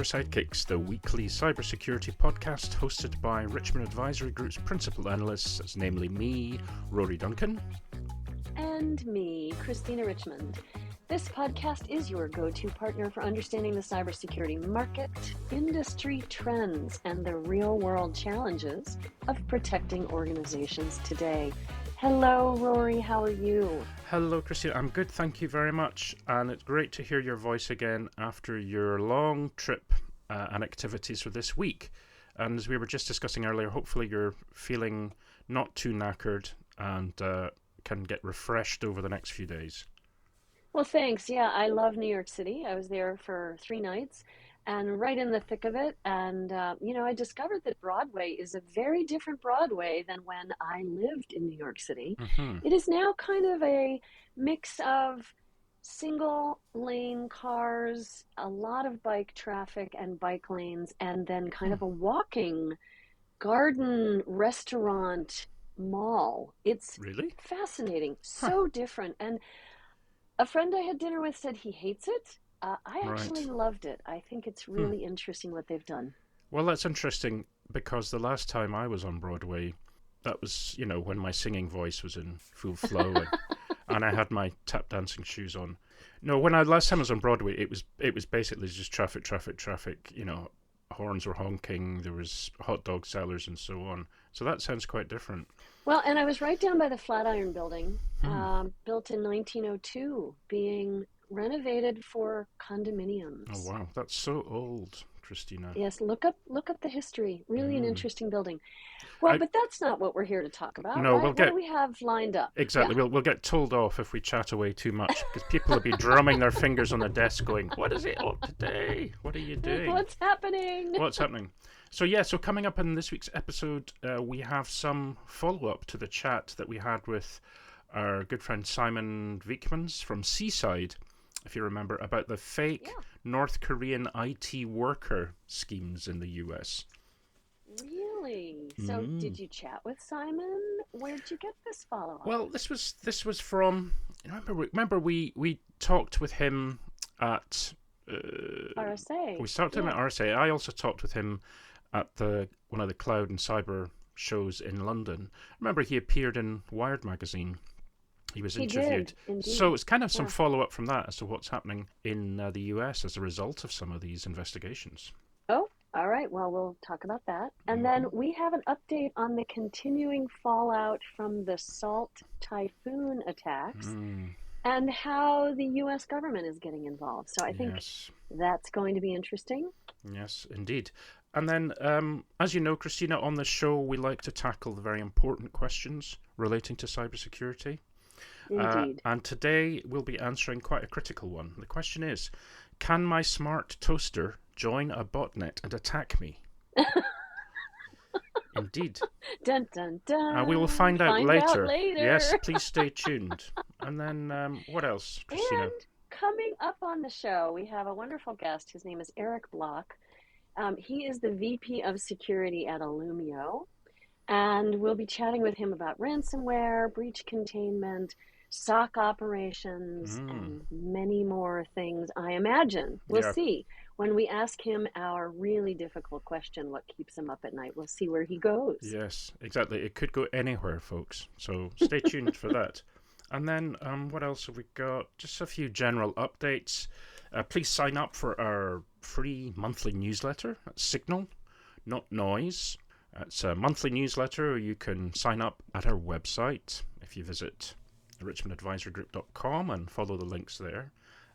Sidekicks, the weekly cybersecurity podcast hosted by Richmond Advisory Group's principal analysts, namely me, Rory Duncan. And me, Christina Richmond. This podcast is your go-to partner for understanding the cybersecurity market, industry trends, and the real-world challenges of protecting organizations today. Hello, Rory. How are you? Hello, Christina. I'm good, thank you very much. And it's great to hear your voice again after your long trip and activities for this week. And as we were just discussing earlier, hopefully you're feeling not too knackered and can get refreshed over the next few days. Well, thanks. Yeah, I love New York City. I was there for 3 nights and right in the thick of it. And, I discovered that Broadway is a very different Broadway than when I lived in New York City. Mm-hmm. It is now kind of a mix of single lane cars, a lot of bike traffic and bike lanes, and then kind of a walking garden restaurant mall. It's Really? fascinating, so different. And a friend I had dinner with said he hates it. I actually loved it. I think it's really interesting what they've done. Well, that's interesting because the last time I was on Broadway, that was, when my singing voice was in full flow and I had my tap dancing shoes on. No, last time I was on Broadway, it was basically just traffic, horns were honking, there was hot dog sellers and so on. So that sounds quite different. Well, and I was right down by the Flatiron Building, built in 1902, being renovated for condominiums. Oh, wow. That's so old, Christina. Yes, look up the history. Really an interesting building. Well, but that's not what we're here to talk about. No, right? what do we have lined up? Exactly. Yeah. We'll get told off if we chat away too much because people will be drumming their fingers on the desk going, what is it all today? What are you doing? What's happening? What's happening? So coming up in this week's episode, we have some follow-up to the chat that we had with our good friend Simon Wiekmans from Seaside, if you remember, about the fake North Korean IT worker schemes in the US. Really? So did you chat with Simon? Where'd you get this follow-up? Well, this was from, remember we talked with him at RSA. We talked to him at RSA. I also talked with him at one of the cloud and cyber shows in London. Remember, he appeared in Wired magazine. He was interviewed. So it's kind of some follow-up from that as to what's happening in the US as a result of some of these investigations. Oh, all right. Well, we'll talk about that. And then we have an update on the continuing fallout from the Salt typhoon attacks and how the US government is getting involved. So I think that's going to be interesting. Yes, indeed. And then, as you know, Christina, on the show, we like to tackle the very important questions relating to cybersecurity. Indeed. And today we'll be answering quite a critical one. The question is, can my smart toaster join a botnet and attack me? Indeed. Dun, dun, dun. We will find out later. later. Yes, please stay tuned. And then what else, Christina? And coming up on the show, we have a wonderful guest. His name is Erik Bloch. He is the VP of Security at Illumio. And we'll be chatting with him about ransomware, breach containment, SOC operations, and many more things, I imagine. We'll see. When we ask him our really difficult question, what keeps him up at night, we'll see where he goes. Yes, exactly. It could go anywhere, folks. So stay tuned for that. And then what else have we got? Just a few general updates. Please sign up for our free monthly newsletter at Signal, not Noise. It's a monthly newsletter. You can sign up at our website if you visit richmondadvisorygroup.com and follow the links there.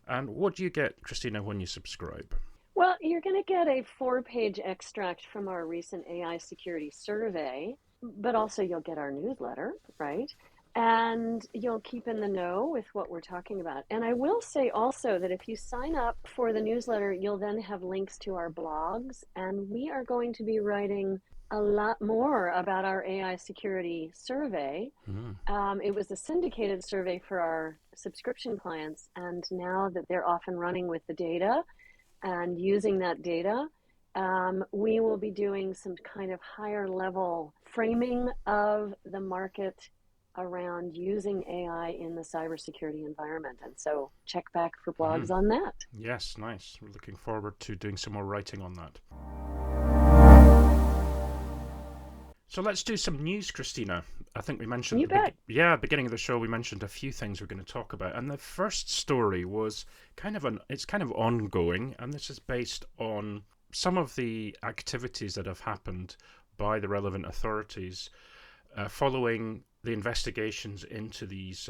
And what do you get, Christina, when you subscribe? Well, you're going to get a 4-page extract from our recent AI security survey, but also you'll get our newsletter, right? And you'll keep in the know with what we're talking about. And I will say also that if you sign up for the newsletter, you'll then have links to our blogs. And we are going to be writing a lot more about our AI security survey. It was a syndicated survey for our subscription clients. And now that they're off and running with the data and using that data, we will be doing some kind of higher level framing of the market around using AI in the cybersecurity environment. And so check back for blogs Mhm. on that. Yes, nice. We're looking forward to doing some more writing on that. So let's do some news, Christina. I think we mentioned You bet. beginning of the show we mentioned a few things we're going to talk about, and the first story was it's kind of ongoing, and this is based on some of the activities that have happened by the relevant authorities following the investigations into these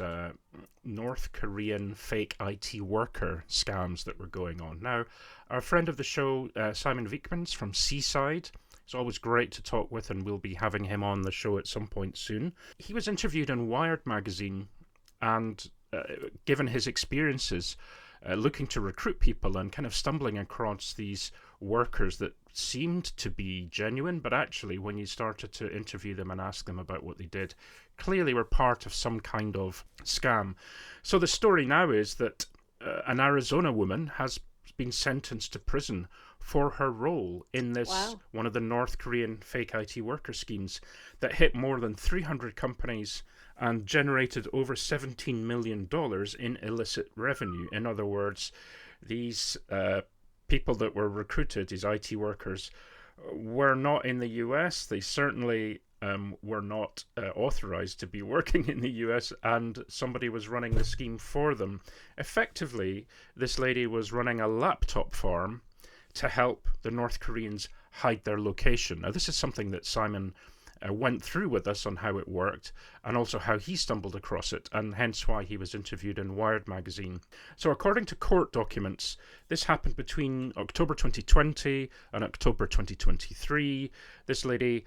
North Korean fake IT worker scams that were going on. Now, our friend of the show, Simon Wiekmans from Seaside, it's always great to talk with, and we'll be having him on the show at some point soon. He was interviewed in Wired magazine and given his experiences looking to recruit people and kind of stumbling across these workers that seemed to be genuine, but actually, when you started to interview them and ask them about what they did, clearly were part of some kind of scam. So the story now is that an Arizona woman has been sentenced to prison for her role in this one of the North Korean fake IT worker schemes that hit more than 300 companies and generated over $17 million in illicit revenue. In other words, these people that were recruited, these IT workers, were not in the US. They certainly were not authorized to be working in the US, and somebody was running the scheme for them. Effectively, this lady was running a laptop farm to help the North Koreans hide their location. Now, this is something that Simon went through with us on how it worked and also how he stumbled across it, and hence why he was interviewed in Wired magazine. So according to court documents, this happened between October 2020 and October 2023. This lady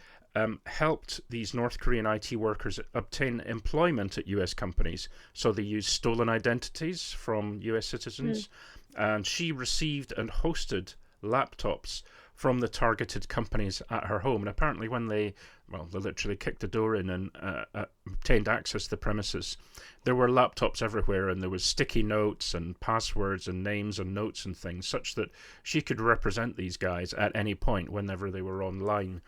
helped these North Korean IT workers obtain employment at US companies. So they used stolen identities from US citizens, and she received and hosted laptops from the targeted companies at her home. And apparently when they literally kicked the door in and obtained access to the premises, there were laptops everywhere, and there was sticky notes and passwords and names and notes and things, such that she could represent these guys at any point whenever they were online.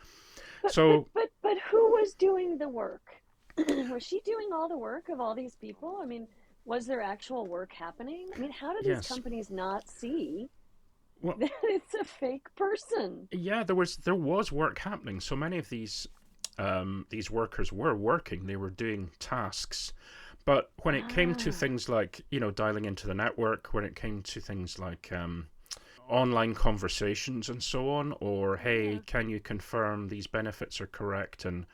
But who was doing the work? Was she doing all the work of all these people? I mean, was there actual work happening? I mean, how do these companies not see that it's a fake person? Yeah, there was work happening. So many of these workers were working. They were doing tasks. But when it came to things like, dialing into the network, when it came to things like online conversations and so on, or, hey, can you confirm these benefits are correct and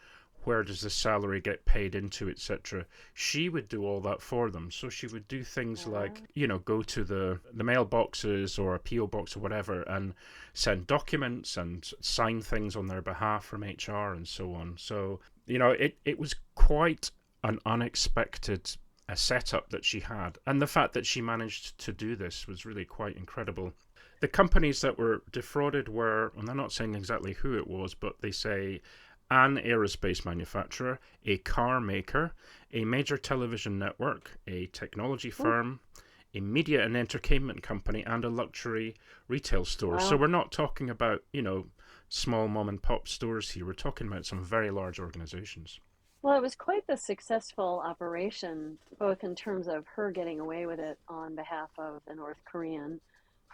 where does the salary get paid into, etc., she would do all that for them. So she would do things like, go to the mailboxes or a PO box or whatever and send documents and sign things on their behalf from HR and so on. So, it was quite an unexpected setup that she had. And the fact that she managed to do this was really quite incredible. The companies that were defrauded were, and they're not saying exactly who it was, but they say an aerospace manufacturer, a car maker, a major television network, a technology firm, a media and entertainment company, and a luxury retail store. Wow. So we're not talking about, small mom and pop stores here. We're talking about some very large organizations. Well, it was quite the successful operation, both in terms of her getting away with it on behalf of the North Korean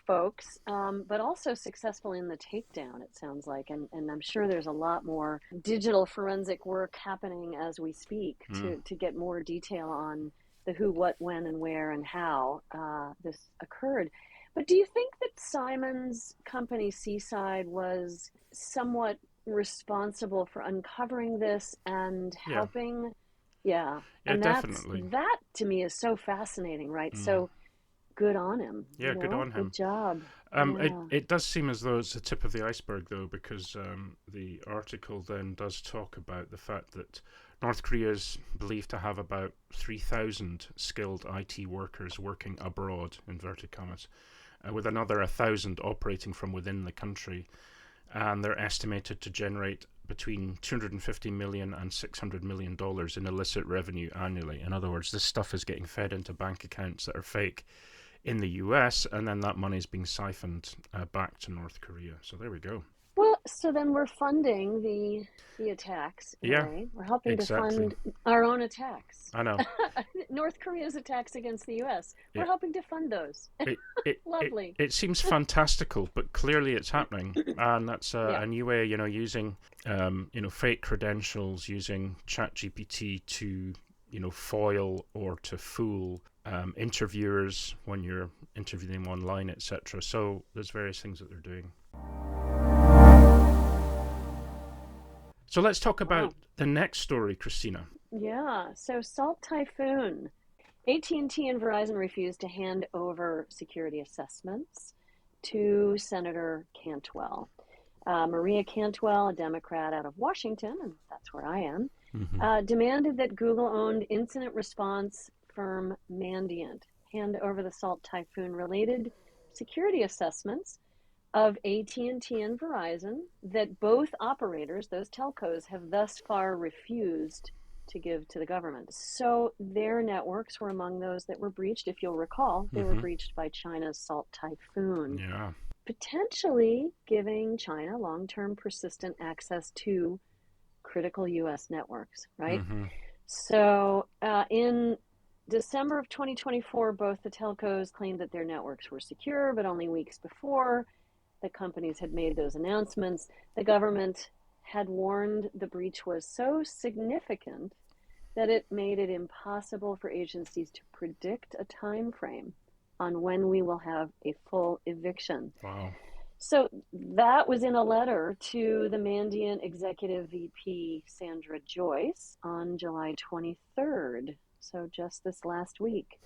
folks, but also successful in the takedown, it sounds like. And I'm sure there's a lot more digital forensic work happening as we speak to get more detail on the who, what, when, and where, and how this occurred. But do you think that Simon's company, Seaside, was somewhat responsible for uncovering this and helping? Yeah. And definitely. That to me is so fascinating, right? So good on him. Yeah, good on him. Good job. It does seem as though it's the tip of the iceberg, though, because the article then does talk about the fact that North Korea is believed to have about 3,000 skilled IT workers working abroad, inverted commas, with another 1,000 operating from within the country. And they're estimated to generate between $250 million and $600 million in illicit revenue annually. In other words, this stuff is getting fed into bank accounts that are fake in the US, and then that money is being siphoned back to North Korea. So there we go. Well, so then we're funding the attacks in a Yeah, way. We're helping to exactly. fund our own attacks. I know. North Korea's attacks against the U.S. We're It helping to fund those. Lovely. it seems fantastical, but clearly it's happening, and that's Yeah. a new way, using fake credentials, using ChatGPT to foil or to fool interviewers when you're interviewing them online, etc. So there's various things that they're doing. So let's talk about the next story, Christina. Yeah. So Salt Typhoon. AT&T and Verizon refused to hand over security assessments to Senator Cantwell. Maria Cantwell, a Democrat out of Washington, and that's where I am, demanded that Google-owned incident response firm Mandiant hand over the Salt Typhoon-related security assessments of AT&T and Verizon that both operators, those telcos, have thus far refused to give to the government. So their networks were among those that were breached. If you'll recall, they were breached by China's Salt Typhoon, potentially giving China long-term persistent access to critical U.S. networks, right? So in December of 2024, both the telcos claimed that their networks were secure, but only weeks before the companies had made those announcements, the government had warned the breach was so significant that it made it impossible for agencies to predict a time frame on when we will have a full eviction. Wow. So that was in a letter to the Mandiant Executive VP, Sandra Joyce, on July 23rd, so just this last week.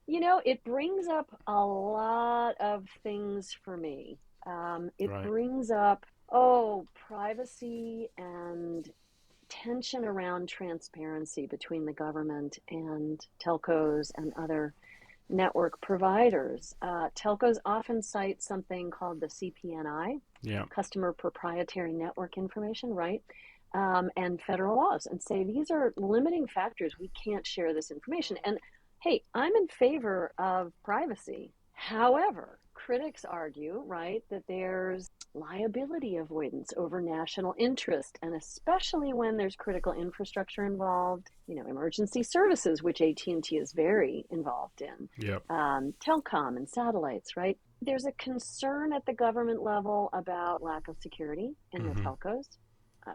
It brings up a lot of things for me. It brings up, privacy and tension around transparency between the government and telcos and other network providers. Telcos often cite something called the CPNI, Customer Proprietary Network Information, right? And federal laws, and say these are limiting factors. We can't share this information. And hey, I'm in favor of privacy. However, critics argue, right, that there's liability avoidance over national interest, and especially when there's critical infrastructure involved, emergency services, which AT&T is very involved in, telecom and satellites, right? There's a concern at the government level about lack of security in the telcos.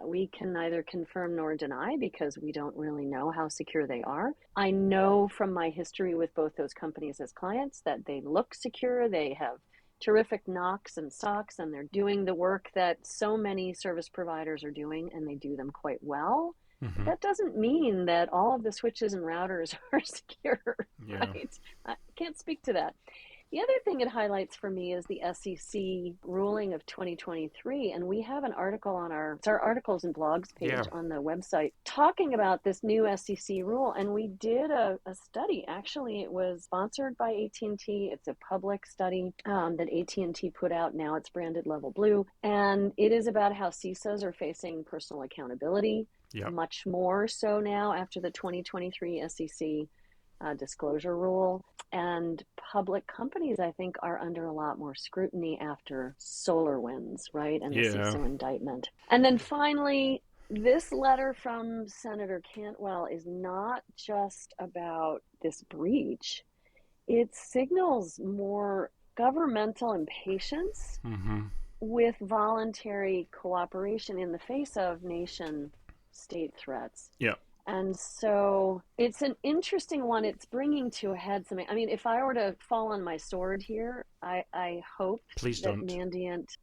We can neither confirm nor deny because we don't really know how secure they are. I know from my history with both those companies as clients that they look secure. They have terrific NOCs and SOCs, and they're doing the work that so many service providers are doing, and they do them quite well. But that doesn't mean that all of the switches and routers are secure, right? I can't speak to that. The other thing it highlights for me is the SEC ruling of 2023, and we have an article on our articles and blogs page on the website talking about this new SEC rule, and we did a study. Actually, it was sponsored by AT&T. It's a public study that AT&T put out. Now it's branded Level Blue, and it is about how CISOs are facing personal accountability, much more so now after the 2023 SEC disclosure rule. And public companies, I think, are under a lot more scrutiny after SolarWinds, right? And the CISO indictment. And then finally, this letter from Senator Cantwell is not just about this breach. It signals more governmental impatience with voluntary cooperation in the face of nation-state threats. And so it's an interesting one. It's bringing to a head something. I mean, if I were to fall on my sword here, I hope that Mandiant...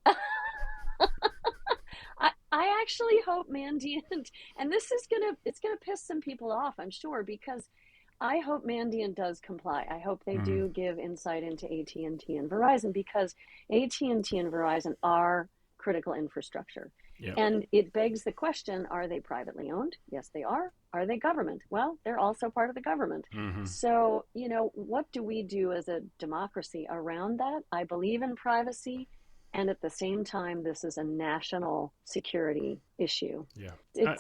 I actually hope Mandiant, and it's gonna piss some people off, I'm sure, because I hope Mandiant does comply. I hope they do give insight into AT&T and Verizon, because AT&T and Verizon are critical infrastructure. And it begs the question, are they privately owned? Yes, they are. Are they government? Well, they're also part of the government. So, what do we do as a democracy around that? I believe in privacy. And at the same time, this is a national security issue.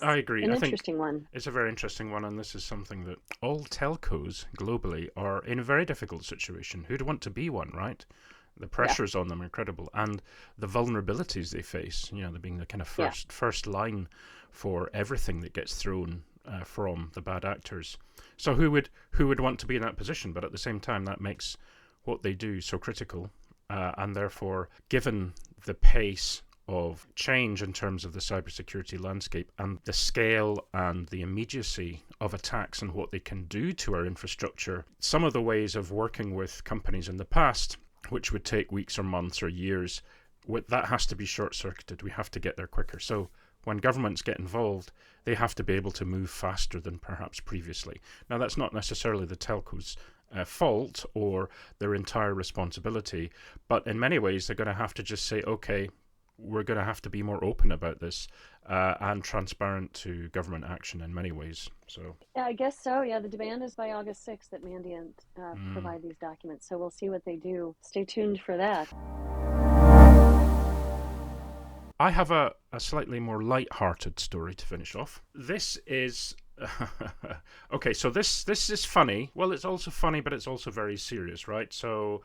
I agree. An interesting one. It's a very interesting one. And this is something that all telcos globally are in a very difficult situation. Who'd want to be one, right? The Yeah. pressures on them are incredible, and the vulnerabilities they face. They're being the kind of Yeah. first line for everything that gets thrown from the bad actors. So who would want to be in that position? But at the same time, that makes what they do so critical, and therefore, given the pace of change in terms of the cybersecurity landscape and the scale and the immediacy of attacks and what they can do to our infrastructure, some of the ways of working with companies in the past, which would take weeks or months or years, that has to be short-circuited. We have to get there quicker. So when governments get involved, they have to be able to move faster than perhaps previously. Now, that's not necessarily the telco's fault or their entire responsibility, but in many ways, they're going to have to just say, okay, we're going to have to be more open about this and transparent to government action in many ways. So Yeah, I guess so. Yeah, the demand is by August 6th that Mandiant provide these documents. So we'll see what they do. Stay tuned for that. I have a slightly more light-hearted story to finish off. This is okay. So this is funny. Well, it's also funny, but it's also very serious, right? So,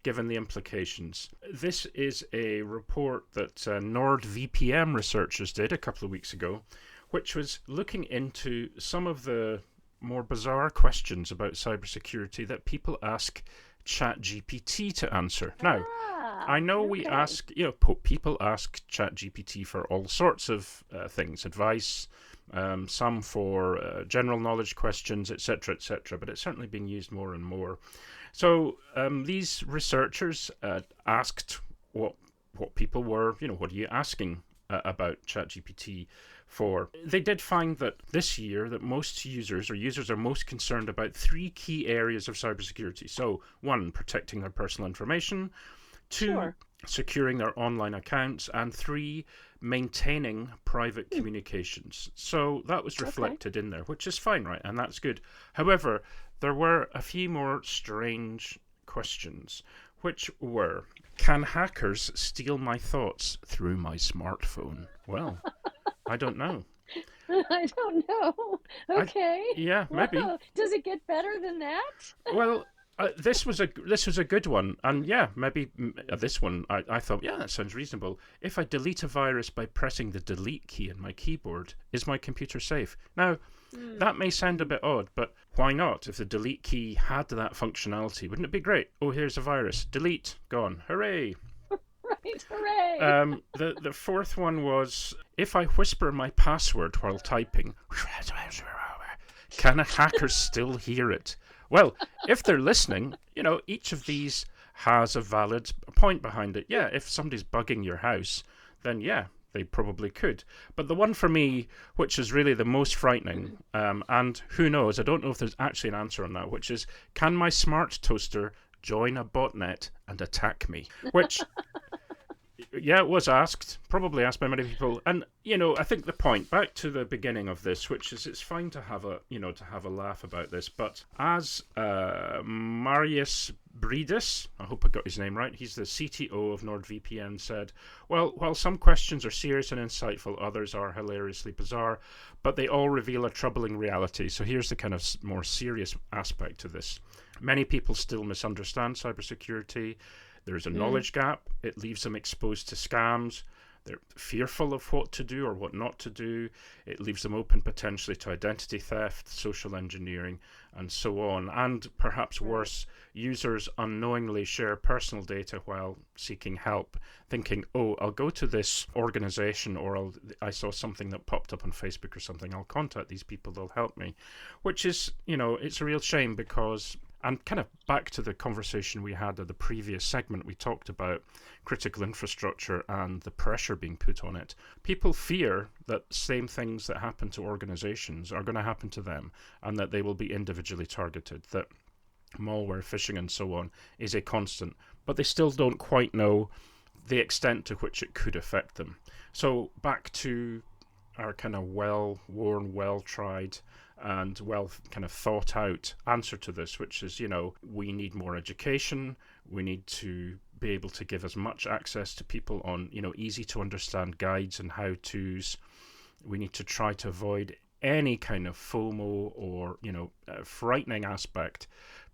given the implications, this is a report that NordVPN researchers did a couple of weeks ago, which was looking into some of the more bizarre questions about cybersecurity that people ask ChatGPT to answer. Now, I know we ask, people ask ChatGPT for all sorts of things, advice, some for general knowledge questions, etc., etc., but it's certainly being used more and more. So these researchers asked what people were, what are you asking about ChatGPT for? They did find that this year that most users are most concerned about three key areas of cybersecurity. So 1, protecting their personal information. 2, securing their online accounts, and 3, maintaining private communications. So that was reflected in there, which is fine, right? And that's good. However, there were a few more strange questions, which were, can hackers steal my thoughts through my smartphone? Well, I don't know. I don't know. Okay. Yeah, maybe. Whoa. Does it get better than that? Well, this was a good one, and yeah, maybe this one I thought, yeah, that sounds reasonable. If I delete a virus by pressing the delete key in my keyboard, is my computer safe? Now, that may sound a bit odd, but why not? If the delete key had that functionality, wouldn't it be great? Oh, here's a virus. Delete, gone. Hooray! Right, hooray! The fourth one was, if I whisper my password while typing, can hackers still hear it? Well, if they're listening, each of these has a valid point behind it. Yeah, if somebody's bugging your house, then yeah, they probably could. But the one for me, which is really the most frightening, and who knows, I don't know if there's actually an answer on that, which is, can my smart toaster join a botnet and attack me? Which, yeah, it was probably asked by many people. And, I think the point, back to the beginning of this, which is it's fine to have a laugh about this, but as Marius Bridis, I hope I got his name right, he's the CTO of NordVPN, said, well, while some questions are serious and insightful, others are hilariously bizarre, but they all reveal a troubling reality. So here's the kind of more serious aspect to this. Many people still misunderstand cybersecurity. There's a knowledge gap. It leaves them exposed to scams. They're fearful of what to do or what not to do. It leaves them open potentially to identity theft, social engineering, and so on. And perhaps worse, users unknowingly share personal data while seeking help, thinking, oh, I'll go to this organization, or I saw something that popped up on Facebook or something. I'll contact these people. They'll help me. Which is, it's a real shame because... And kind of back to the conversation we had at the previous segment, we talked about critical infrastructure and the pressure being put on it. People fear that same things that happen to organizations are going to happen to them, and that they will be individually targeted, that malware, phishing, and so on is a constant. But they still don't quite know the extent to which it could affect them. So back to our kind of well-worn, well-tried, and well kind of thought out answer to this, which is, we need more education. We need to be able to give as much access to people on, easy to understand guides and how-tos. We need to try to avoid any kind of FOMO or, frightening aspect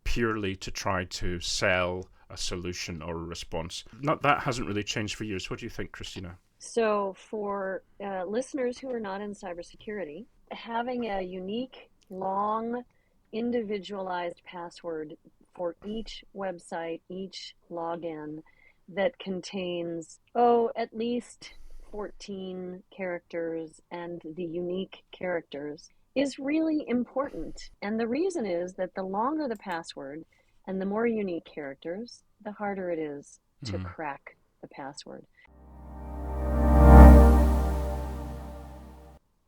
purely to try to sell a solution or a response. Not that hasn't really changed for years. What do you think, Christina? So, for listeners who are not in cybersecurity, having a unique, long, individualized password for each website, each login that contains, at least 14 characters and the unique characters is really important. And the reason is that the longer the password and the more unique characters, the harder it is to Mm. crack the password.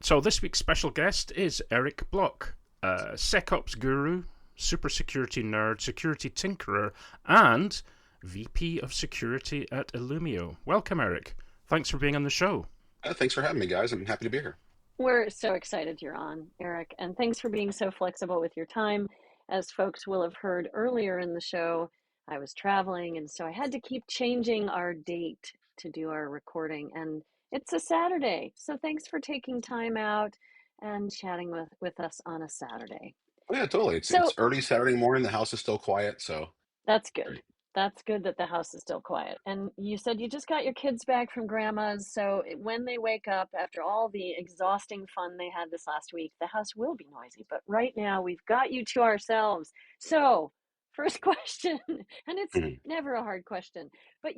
So this week's special guest is Erik Bloch, SecOps guru, super security nerd, security tinkerer, and VP of Security at Illumio. Welcome, Erik. Thanks for being on the show. Thanks for having me, guys. I'm happy to be here. We're so excited you're on, Erik, and thanks for being so flexible with your time. As folks will have heard earlier in the show, I was traveling, and so I had to keep changing our date to do our recording, and it's a Saturday. So thanks for taking time out and chatting with us on a Saturday. Oh, yeah, totally. It's So early Saturday morning. The house is still quiet, so that's good. great. That's good that the house is still quiet. And you said you just got your kids back from grandma's, so when they wake up after all the exhausting fun they had this last week, the house will be noisy. But right now, we've got you to ourselves. So, first question, and it's Mhm. never a hard question, but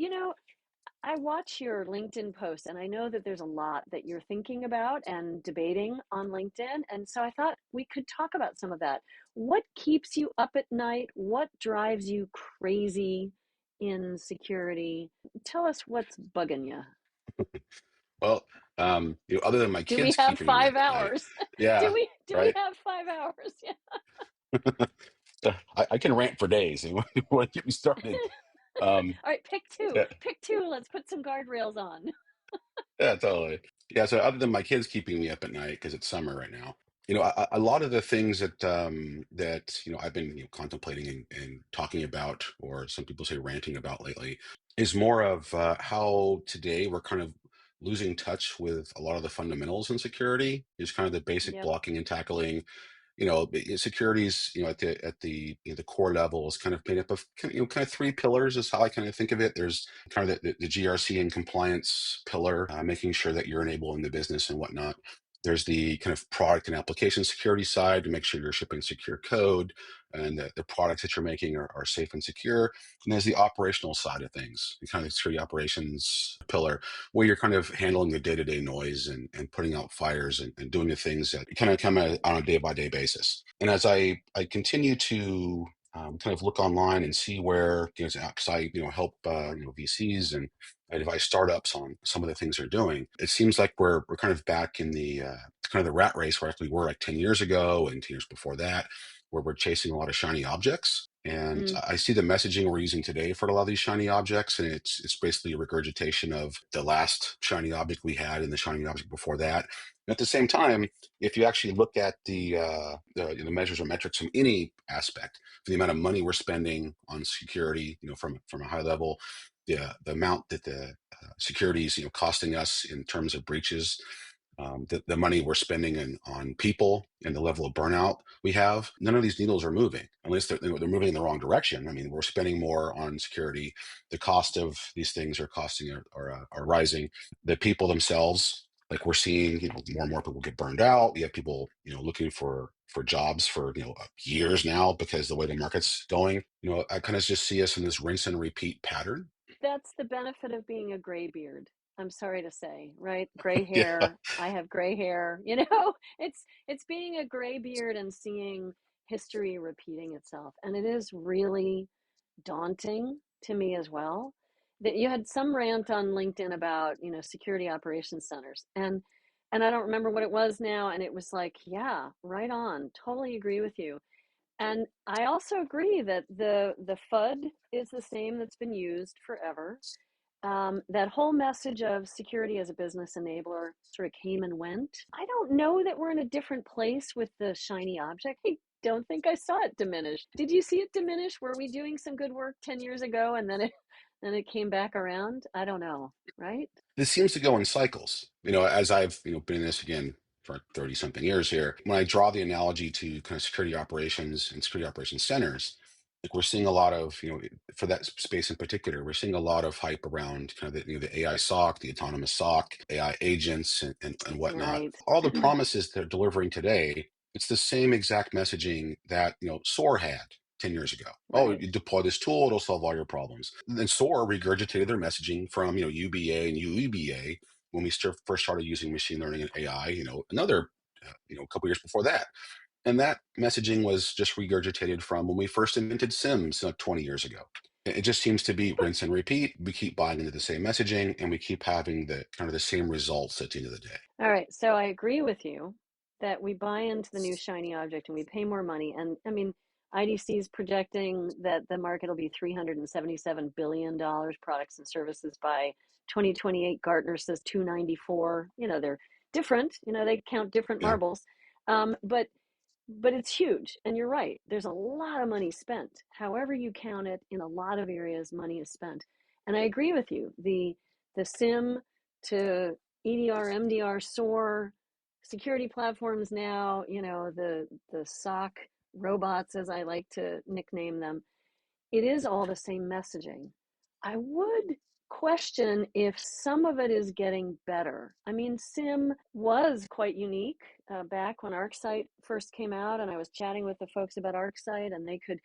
I watch your LinkedIn posts and I know that there's a lot that you're thinking about and debating on LinkedIn. And so I thought we could talk about some of that. What keeps you up at night? What drives you crazy in security? Tell us what's bugging you. Well, other than my Do we kids have keeping me five up at night, hours? Do yeah, we right. have 5 hours? Yeah. I can rant for days. You want to get me started? Um, All right, pick two. yeah, Pick two. Let's put some guardrails on. yeah, totally. Yeah, so other than my kids keeping me up at night because it's summer right now, a lot of the things that I've been contemplating and talking about, or some people say ranting about lately, is more of how today we're kind of losing touch with a lot of the fundamentals in security, is kind of the basic Yep. blocking and tackling. Securities, at the core level is kind of made up of kind of three pillars is how I kind of think of it. There's kind of the GRC and compliance pillar, making sure that you're enabling the business and whatnot. There's the kind of product and application security side to make sure you're shipping secure code and the products that you're making are safe and secure. And there's the operational side of things, the kind of security operations pillar, where you're kind of handling the day-to-day noise and putting out fires and doing the things that kind of come on a day-by-day basis. And as I continue to kind of look online and see where, because I help VCs and I advise startups on some of the things they're doing. It seems like we're kind of back in the kind of the rat race where we were like 10 years ago and 10 years before that, where we're chasing a lot of shiny objects. And Mm, I see the messaging we're using today for a lot of these shiny objects, and it's basically a regurgitation of the last shiny object we had and the shiny object before that. And at the same time, if you actually look at the measures or metrics from any aspect, for the amount of money we're spending on security, from a high level, the amount that the security is costing us in terms of breaches, the money we're spending on people and the level of burnout we have, none of these needles are moving unless they're moving in the wrong direction. I mean, we're spending more on security. The cost of these things are rising. The people themselves, like we're seeing, more and more people get burned out. We have people, looking for jobs for years now because the way the market's going. I kind of just see us in this rinse and repeat pattern. that's the benefit of being a gray beard. I'm sorry to say, right? Gray Yeah. hair. I have gray hair. It's being a gray beard and seeing history repeating itself. And it is really daunting to me as well. That you had some rant on LinkedIn about, security operations centers. And I don't remember what it was now. And it was like, yeah, right on. Totally agree with you. And I also agree that the FUD is the same that's been used forever. That whole message of security as a business enabler sort of came and went. I don't know that we're in a different place with the shiny object. I don't think I saw it diminish. Did you see it diminish? Were we doing some good work 10 years ago and then it came back around? I don't know, right? This seems to go in cycles. As I've been in this again for 30 something years here, when I draw the analogy to kind of security operations and security operations centers, Like we're seeing a lot of, for that space in particular, we're seeing a lot of hype around kind of the AI SOC, the autonomous SOC, AI agents, and whatnot. Right. All the promises they're delivering today, it's the same exact messaging that SOAR had 10 years ago. Oh, Right. you deploy this tool, it'll solve all your problems. And then SOAR regurgitated their messaging from UBA and UEBA when we first started using machine learning and AI. Another a couple years before that. And that messaging was just regurgitated from when we first invented SIMs 20 years ago. It just seems to be rinse and repeat. We keep buying into the same messaging and we keep having the kind of the same results at the end of the day. All right. So I agree with you that we buy into the new shiny object and we pay more money. And I mean, IDC is projecting that the market will be $377 billion products and services by 2028. Gartner says 294. They're different. They count different Yeah. marbles. But it's huge. And you're right. There's a lot of money spent. However you count it, in a lot of areas, money is spent. And I agree with you. The SIM to EDR, MDR, SOAR, security platforms now, the SOC robots, as I like to nickname them, it is all the same messaging. I would question if some of it is getting better. I mean, SIM was quite unique back when ArcSight first came out, and I was chatting with the folks about ArcSight, and they could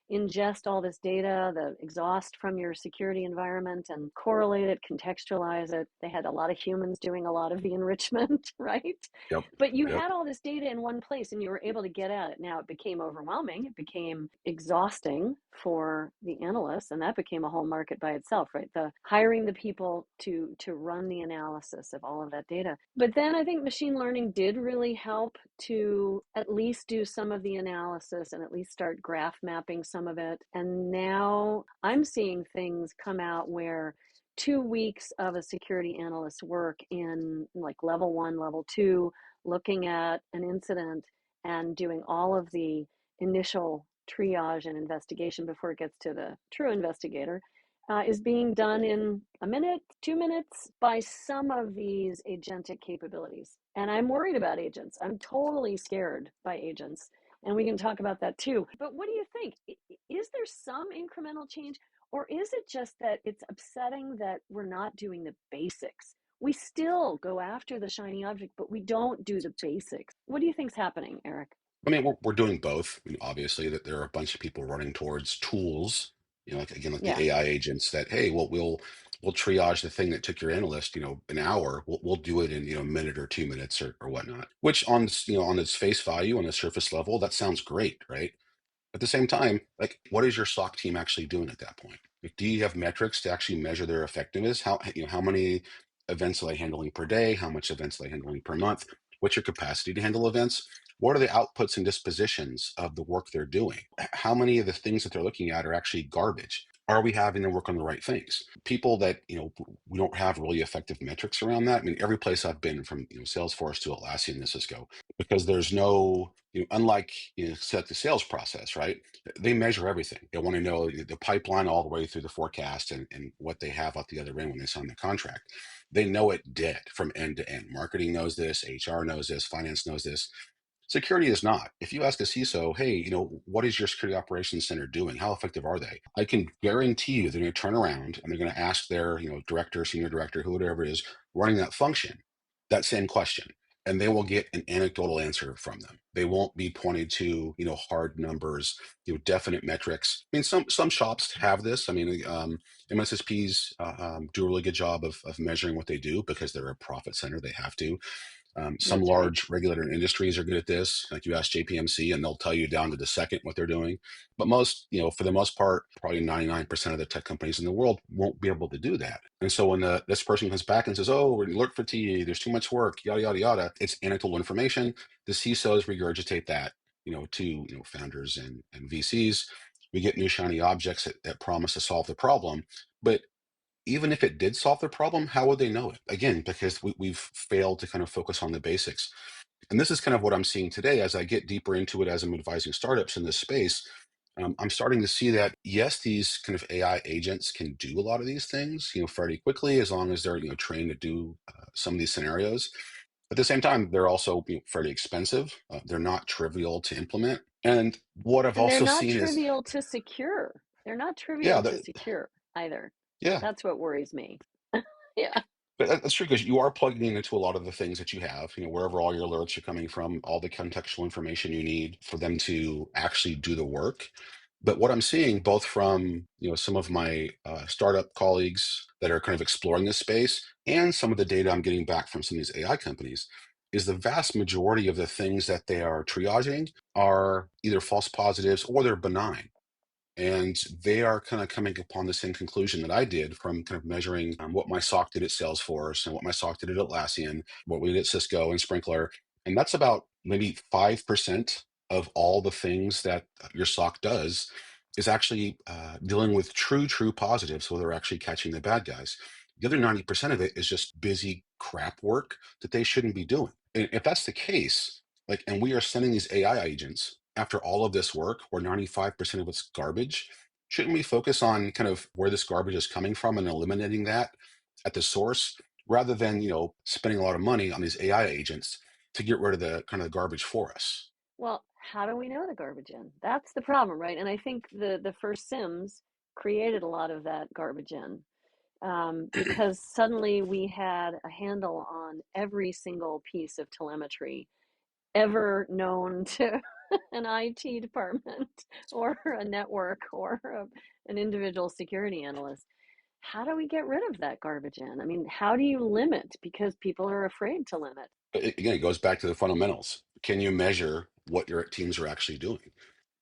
ingest all this data, the exhaust from your security environment, and correlate it, contextualize it. They had a lot of humans doing a lot of the enrichment, right? Yep. But you Yep. had all this data in one place and you were able to get at it. Now it became overwhelming. It became exhausting for the analysts, and that became a whole market by itself, right? The hiring the people to run the analysis of all of that data. But then I think machine learning did really help to at least do some of the analysis and at least start graph mapping some of it. And now I'm seeing things come out where 2 weeks of a security analyst's work in like level 1, level 2, looking at an incident and doing all of the initial triage and investigation before it gets to the true investigator is being done in a minute, 2 minutes by some of these agentic capabilities. And I'm worried about agents. I'm totally scared by agents. And we can talk about that too. But what do you think? Is there some incremental change? Or is it just that it's upsetting that we're not doing the basics? We still go after the shiny object, but we don't do the basics. What do you think's happening, Erik? I mean, we're doing both. I mean, obviously, that there are a bunch of people running towards tools, like again, like Yeah, the AI agents that, hey, well, we'll triage the thing that took your analyst, an hour. We'll do it in, a minute or 2 minutes or whatnot. Which on its face value, on the surface level, that sounds great, right? At the same time, like, what is your SOC team actually doing at that point? Like, do you have metrics to actually measure their effectiveness? How many events are they handling per day? How much events are they handling per month? What's your capacity to handle events? What are the outputs and dispositions of the work they're doing? How many of the things that they're looking at are actually garbage? Are we having them work on the right things? People that, we don't have really effective metrics around that. I mean, every place I've been, from Salesforce to Atlassian to Cisco, because there's no, unlike set the sales process, right? They measure everything. They want to know the pipeline all the way through the forecast and what they have out the other end when they sign the contract. They know it dead from end to end. Marketing knows this, HR knows this, finance knows this. Security is not. If you ask a CISO, hey, what is your security operations center doing? How effective are they? I can guarantee you they're going to turn around and they're going to ask their, director, senior director, whoever it is running that function, that same question. And they will get an anecdotal answer from them. They won't be pointed to, hard numbers, definite metrics. I mean, some shops have this. I mean, MSSPs do a really good job of measuring what they do because they're a profit center. They have to. Some that's right. large regulated industries are good at this. Like you ask JPMC and they'll tell you down to the second what they're doing. But most, for the most part, probably 99% of the tech companies in the world won't be able to do that. And so when this person comes back and says, oh, we're alert fatigue, there's too much work, yada, yada, yada, it's anecdotal information. The CISOs regurgitate that, to, founders and VCs. We get new shiny objects that promise to solve the problem. But even if it did solve the problem, how would they know it? Again, because we've failed to kind of focus on the basics. And this is kind of what I'm seeing today as I get deeper into it, as I'm advising startups in this space. I'm starting to see that, yes, these kind of AI agents can do a lot of these things, fairly quickly, as long as they're, trained to do some of these scenarios. At the same time, they're also fairly expensive. They're not trivial to implement. And what I've And they're also not seen is, trivial to secure. They're not yeah, trivial to secure either. yeah, That's what worries me. Yeah. but that's true because you are plugging into a lot of the things that you have, wherever all your alerts are coming from, all the contextual information you need for them to actually do the work. But what I'm seeing both from, some of my startup colleagues that are kind of exploring this space and some of the data I'm getting back from some of these AI companies is the vast majority of the things that they are triaging are either false positives or they're benign. And they are kind of coming upon the same conclusion that I did from kind of measuring what my SOC did at Salesforce and what my SOC did at Atlassian, what we did at Cisco and Sprinkler. And that's about maybe 5% of all the things that your SOC does is actually dealing with true positives. So they're actually catching the bad guys. The other 90% of it is just busy crap work that they shouldn't be doing. And if that's the case, and we are sending these AI agents after all of this work, where 95% of it's garbage, shouldn't we focus on kind of where this garbage is coming from and eliminating that at the source rather than, spending a lot of money on these AI agents to get rid of the kind of the garbage for us? Well, how do we know the garbage in? That's the problem, right? And I think the first Sims created a lot of that garbage in, because suddenly we had a handle on every single piece of telemetry ever known to an IT department or a network or an individual security analyst. How do we get rid of that garbage in? I mean, how do you limit? Because people are afraid to limit. Again, it goes back to the fundamentals. Can you measure what your teams are actually doing?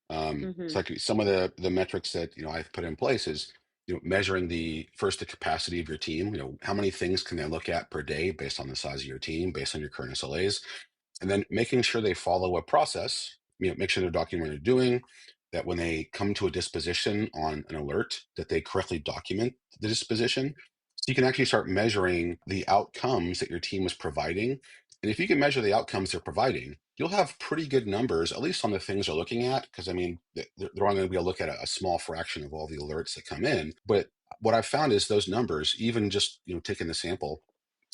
It's Hmm. like some of the metrics that I've put in place is measuring the capacity of your team. How many things can they look at per day based on the size of your team, based on your current SLAs, and then making sure they follow a process. Make sure they're documenting what they're doing. That when they come to a disposition on an alert, that they correctly document the disposition. So you can actually start measuring the outcomes that your team is providing. And if you can measure the outcomes they're providing, you'll have pretty good numbers, at least on the things they're looking at. Because I mean, they're only going to be able to look at a small fraction of all the alerts that come in. But what I've found is those numbers, even just taking the sample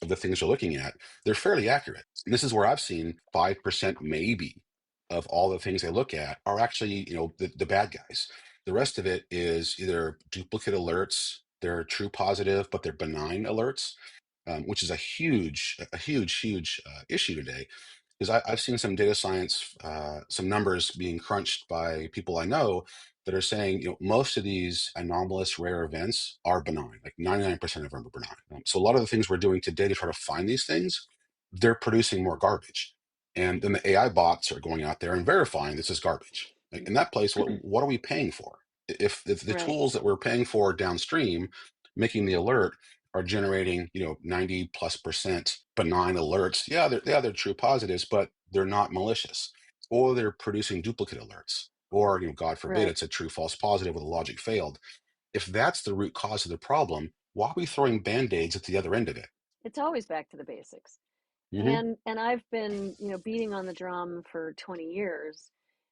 of the things you're looking at, they're fairly accurate. And this is where I've seen 5% maybe of all the things they look at are actually, the bad guys. The rest of it is either duplicate alerts, they're true positive, but they're benign alerts, which is a huge issue today. Because I've seen some data science, some numbers being crunched by people I know that are saying, most of these anomalous rare events are benign, like 99% of them are benign. So a lot of the things we're doing today to try to find these things, they're producing more garbage. And then the AI bots are going out there and verifying this is garbage. Like, in that place, what are we paying for? If the Right, tools that we're paying for downstream, making the alert, are generating 90+% benign alerts, they're true positives, but they're not malicious, or they're producing duplicate alerts, or God forbid right. it's a true false positive with a logic failed. If that's the root cause of the problem, why are we throwing band-aids at the other end of it? It's always back to the basics. Hmm. And I've been, beating on the drum for 20 years.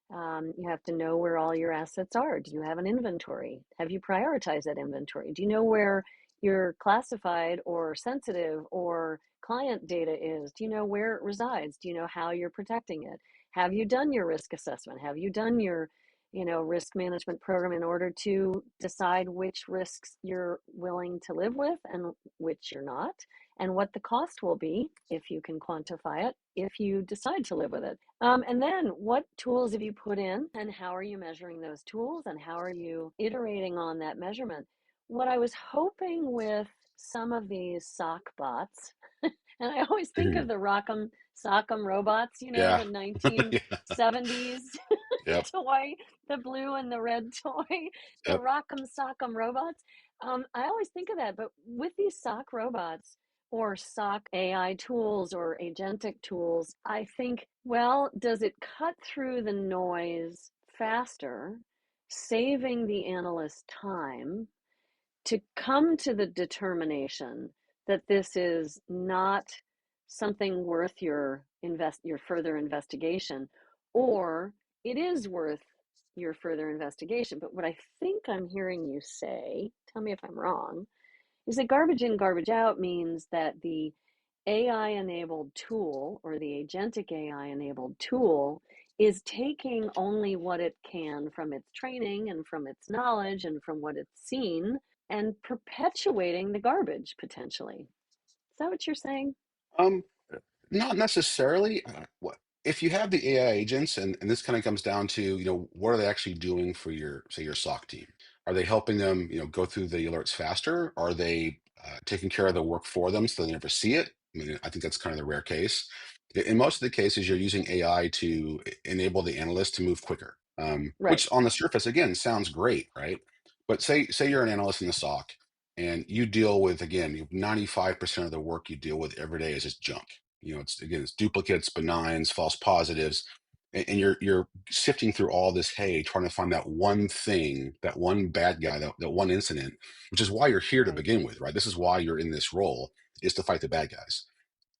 You have to know where all your assets are. Do you have an inventory? Have you prioritized that inventory? Do you know where your classified or sensitive or client data is? Do you know where it resides? Do you know how you're protecting it? Have you done your risk assessment? Have you done your, risk management program in order to decide which risks you're willing to live with and which you're not? And what the cost will be if you can quantify it, if you decide to live with it. And then what tools have you put in and how are you measuring those tools and how are you iterating on that measurement? What I was hoping with some of these sock bots, and I always think Hmm. of the Rock'em Sock'em robots, Yeah. the Yeah. 1970s Yep. toy, the blue and the red toy, the Yep. Rock'em Sock'em robots. I always think of that, but with these sock robots, or SOC AI tools or agentic tools, I think, well, does it cut through the noise faster, saving the analyst time to come to the determination that this is not something worth your further investigation, or it is worth your further investigation? But what I think I'm hearing you say, tell me if I'm wrong, is that garbage in, garbage out means that the AI-enabled tool or the agentic AI-enabled tool is taking only what it can from its training and from its knowledge and from what it's seen and perpetuating the garbage potentially. Is that what you're saying? Um, Not necessarily. If you have the AI agents, and this kind of comes down to, what are they actually doing for your, say, your SOC team? Are they helping them, go through the alerts faster? Are they taking care of the work for them so they never see it? I mean, I think that's kind of the rare case. In most of the cases, you're using AI to enable the analyst to move quicker, Right. which on the surface, again, sounds great, right? But say you're an analyst in the SOC and you deal with, again, 95% of the work you deal with every day is just junk. It's duplicates, benigns, false positives, and you're sifting through all this hay, trying to find that one thing, that one bad guy, that one incident, which is why you're here to Right. begin with, right? This is why you're in this role, is to fight the bad guys.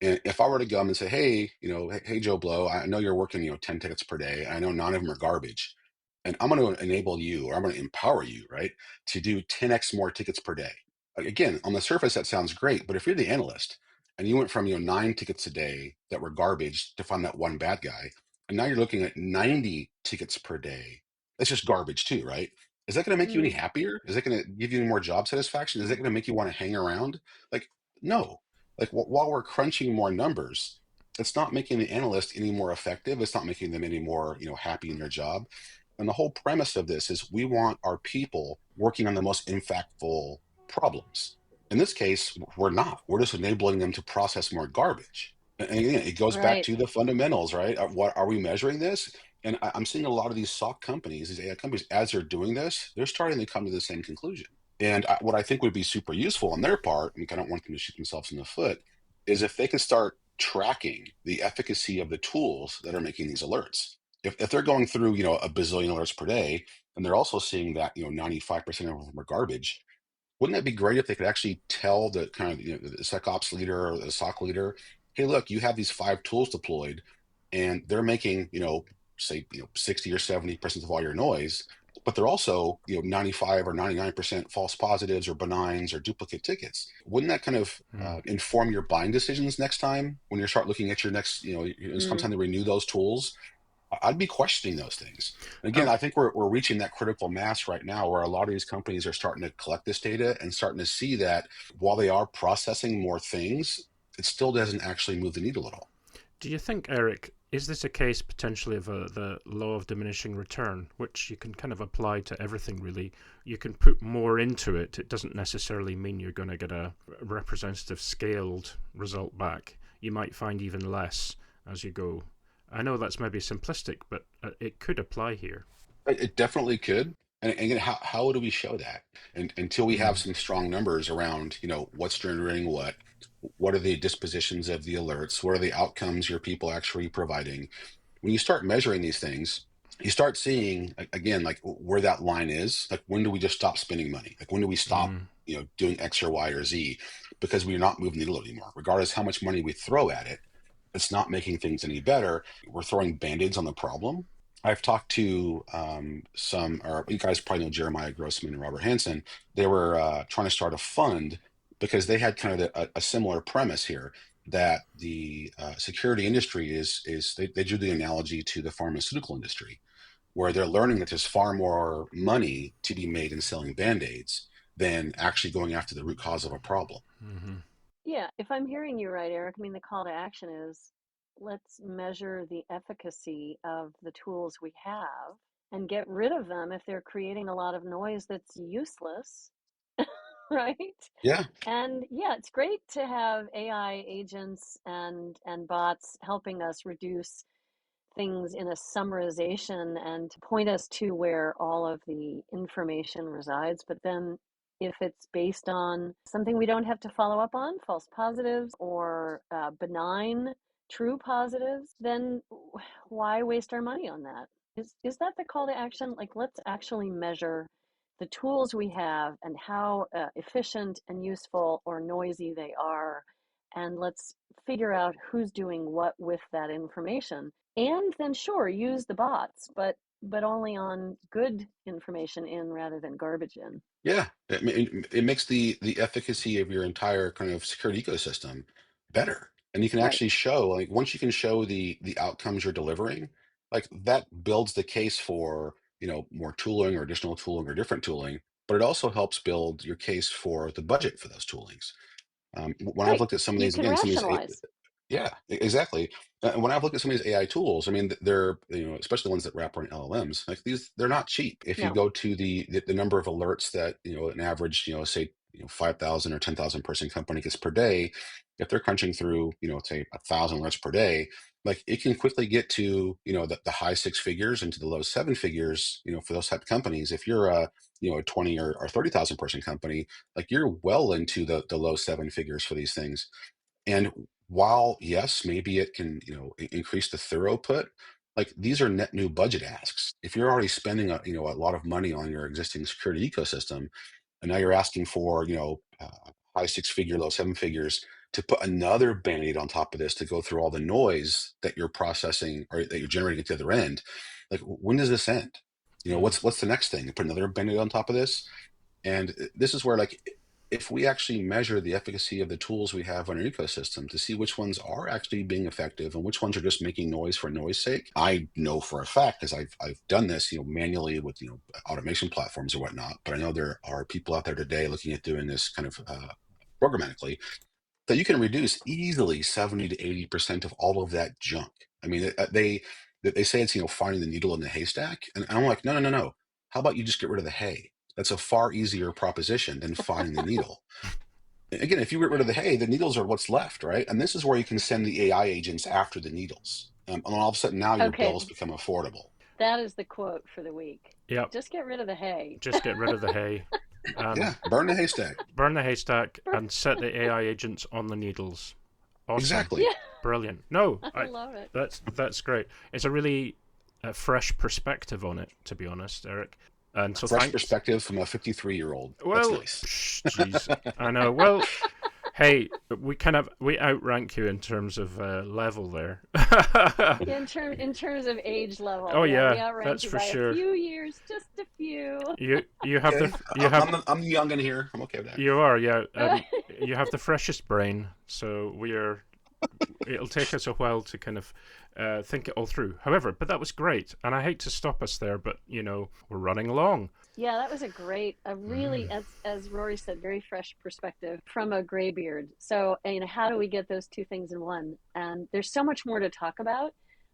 And if I were to come and say, hey, hey, Joe Blow, I know you're working, 10 tickets per day. I know 9 of them are garbage. And I'm going to enable you, or I'm going to empower you, right, to do 10x more tickets per day. Again, on the surface, that sounds great. But if you're the analyst and you went from, 9 tickets a day that were garbage to find that one bad guy, and now you're looking at 90 tickets per day, that's just garbage too, right? Is that going to make you any Mm. happier? Is that going to give you any more job satisfaction? Is that going to make you want to hang around? Like, no. Like while we're crunching more numbers, it's not making the analyst any more effective. It's not making them any more, happy in their job. And the whole premise of this is we want our people working on the most impactful problems. In this case, we're not. We're just enabling them to process more garbage. And again, it goes back Right. to the fundamentals, right? What are we measuring this? And I'm seeing a lot of these SOC companies, these AI companies, as they're doing this, they're starting to come to the same conclusion. And what I think would be super useful on their part, and I don't want them to shoot themselves in the foot, is if they can start tracking the efficacy of the tools that are making these alerts. If they're going through, a bazillion alerts per day, and they're also seeing that, 95% of them are garbage, wouldn't that be great if they could actually tell the kind of, the SecOps leader or the SOC leader, hey, look, you have these 5 tools deployed, and they're making, say, 60 or 70% of all your noise, but they're also, 95 or 99% false positives or benigns or duplicate tickets. Wouldn't that kind of inform your buying decisions next time when you start looking at your next, it's Mm. time to renew those tools? I'd be questioning those things. And again, Um, I think we're reaching that critical mass right now where a lot of these companies are starting to collect this data and starting to see that while they are processing more things, it still doesn't actually move the needle at all. do you think, Eric, is this a case potentially of the law of diminishing return, which you can kind of apply to everything really? You can put more into it. It doesn't necessarily mean you're going to get a representative scaled result back. You might find even less as you go. I know that's maybe simplistic, but it could apply here. It definitely could. And again, how do we show that? And until we have Mm. some strong numbers around, what's generating what are the dispositions of the alerts? What are the outcomes your people actually providing? When you start measuring these things, you start seeing again, like where that line is. Like when do we just stop spending money? Like when do we stop, Mm. doing X or Y or Z because we're not moving the needle anymore, regardless how much money we throw at it. It's not making things any better. We're throwing band-aids on the problem. I've talked to or you guys probably know Jeremiah Grossman and Robert Hansen. They were trying to start a fund because they had kind of a similar premise here that the security industry is they drew the analogy to the pharmaceutical industry, where they're learning that there's far more money to be made in selling band-aids than actually going after the root cause of a problem. Hmm. Yeah, if I'm hearing you right, Eric, I mean, the call to action is let's measure the efficacy of the tools we have and get rid of them if they're creating a lot of noise that's useless, right? Yeah, And yeah, it's great to have AI agents and bots helping us reduce things in a summarization and to point us to where all of the information resides. But then if it's based on something we don't have to follow up on, false positives or benign true positives, then why waste our money on that? Is that the call to action? Like, let's actually measure the tools we have and how efficient and useful or noisy they are, and let's figure out who's doing what with that information. And then sure, use the bots, but only on good information in rather than garbage in. yeah. It makes the efficacy of your entire kind of security ecosystem better. And you can Right. actually show, like, once you can show the outcomes you're delivering, like that builds the case for, more tooling or additional tooling or different tooling, but it also helps build your case for the budget for those toolings. When I've Right. looked at some of You these, can again, some of these, rationalize. yeah, exactly. When I've looked at some of these AI tools, I mean, they're, especially the ones that wrap around LLMs, like these, they're not cheap. If you No. go to the number of alerts that, an average, say, 5,000 or 10,000 person company gets per day, if they're crunching through, say 1,000 alerts per day, like it can quickly get to, the high six figures into the low seven figures, for those type of companies. If you're a 20 or 30,000 person company, like you're well into the low seven figures for these things. And while, yes, maybe it can, increase the throughput, like these are net new budget asks. If you're already spending a lot of money on your existing security ecosystem, and now you're asking for, high six figure, low seven figures to put another band-aid on top of this to go through all the noise that you're processing or that you're generating at the other end. Like, when does this end? Mm. What's the next thing? Put another band-aid on top of this? And this is where, like, if we actually measure the efficacy of the tools we have on our ecosystem to see which ones are actually being effective and which ones are just making noise for noise sake, I know for a fact, because I've done this, manually with, automation platforms or whatnot. But I know there are people out there today looking at doing this kind of programmatically, that you can reduce easily 70 to 80% of all of that junk. I mean, they say it's, finding the needle in the haystack, and I'm like, no, no, no, no. How about you just get rid of the hay? That's a far easier proposition than finding the needle. Again, if you get rid of the hay, the needles are what's left, right? And this is where you can send the AI agents after the needles. And all of a sudden now your Okay. bills become affordable. That is the quote for the week. Yep. Just get rid of the hay. Just get rid of the hay. Yeah, burn the haystack. Burn the haystack and set the AI agents on the needles. Awesome. Exactly. Yeah. Brilliant. No, I love it. That's great. It's a really fresh perspective on it, to be honest, Eric. And so Fresh thanks. perspective from a 53-year-old. Well, that's nice. Jeez, I know. Well, hey, we outrank you in terms of level there. In terms of age level. Oh yeah, we outrank that's you for by sure. A few years, just a few. You have Okay. I'm young in here. I'm okay with that. You are, yeah. You have the freshest brain, so it'll take us a while to kind of think it all through. However, but that was great, and I hate to stop us there, but we're running along. Yeah, that was a really, as Rory said, very fresh perspective from a graybeard. So, how do we get those two things in one? And there's so much more to talk about,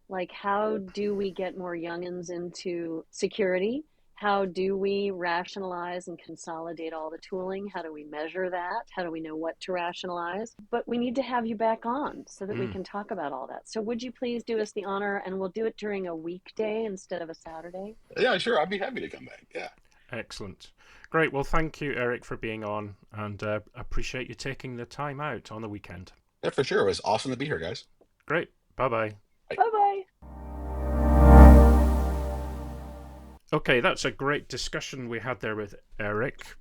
like how do we get more youngins into security? How do we rationalize and consolidate all the tooling? How do we measure that? How do we know what to rationalize? But we need to have you back on so that we can talk about all that. So would you please do us the honor, and we'll do it during a weekday instead of a Saturday? Yeah, sure. I'd be happy to come back. Yeah. Excellent. Great. Well, thank you, Eric, for being on, and appreciate you taking the time out on the weekend. Yeah, for sure. It was awesome to be here, guys. Great. Bye-bye. Bye-bye. Okay, that's a great discussion we had there with Eric.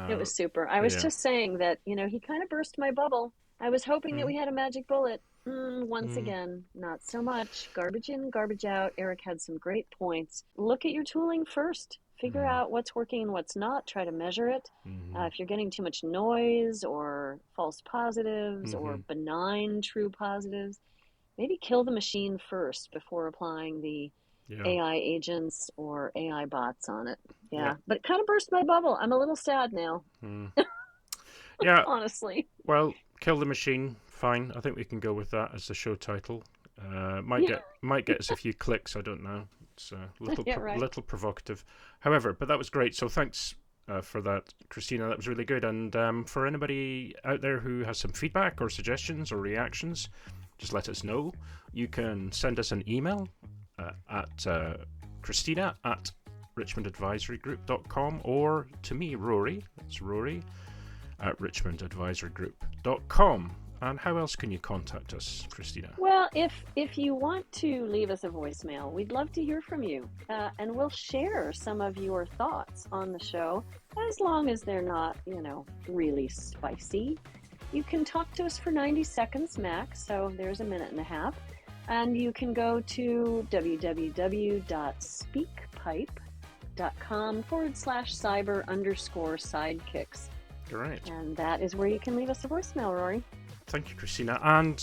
It was super. I was just saying that, he kind of burst my bubble. I was hoping that we had a magic bullet. Once again, not so much. Garbage in, garbage out. Eric had some great points. Look at your tooling first. Figure out what's working and what's not. Try to measure it. If you're getting too much noise or false positives or benign true positives, maybe kill the machine first before applying the AI agents or AI bots on it. Yeah. But it kind of burst my bubble. I'm a little sad now. Yeah. Honestly. Well, kill the machine. Fine. I think we can go with that as the show title. Might get us a few clicks. I don't know. It's a little provocative. However, but that was great. So thanks for that, Christina. That was really good. And for anybody out there who has some feedback or suggestions or reactions, just let us know. You can send us an email at Christina at richmondadvisorygroup.com, or to me, Rory. That's Rory at richmondadvisorygroup.com. And how else can you contact us, Christina? Well, if you want to leave us a voicemail, we'd love to hear from you. And we'll share some of your thoughts on the show, as long as they're not, really spicy. You can talk to us for 90 seconds max, so there's a minute and a half. And you can go to www.speakpipe.com/cyber_sidekicks. Right. And that is where you can leave us a voicemail, Rory. Thank you, Christina. And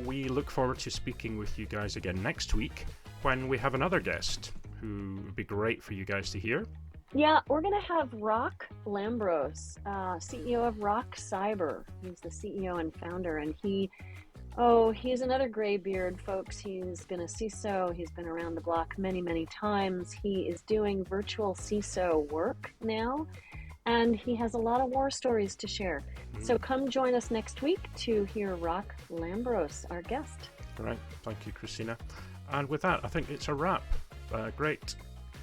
we look forward to speaking with you guys again next week when we have another guest who would be great for you guys to hear. Yeah, we're going to have Rock Lambros, CEO of Rock Cyber. He's the CEO and founder, and he's another graybeard, folks. He's been a CISO. He's been around the block many, many times. He is doing virtual CISO work now, and he has a lot of war stories to share. So come join us next week to hear Rock Lambros, our guest. All right. Thank you, Christina. And with that, I think it's a wrap. Great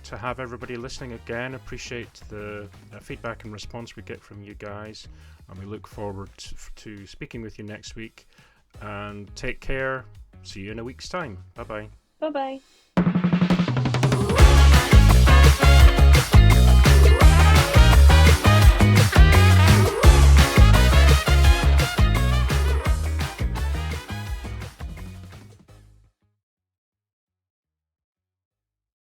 to have everybody listening again. Appreciate the feedback and response we get from you guys, and we look forward to speaking with you next week. And take care. See you in a week's time. Bye-bye. Bye-bye.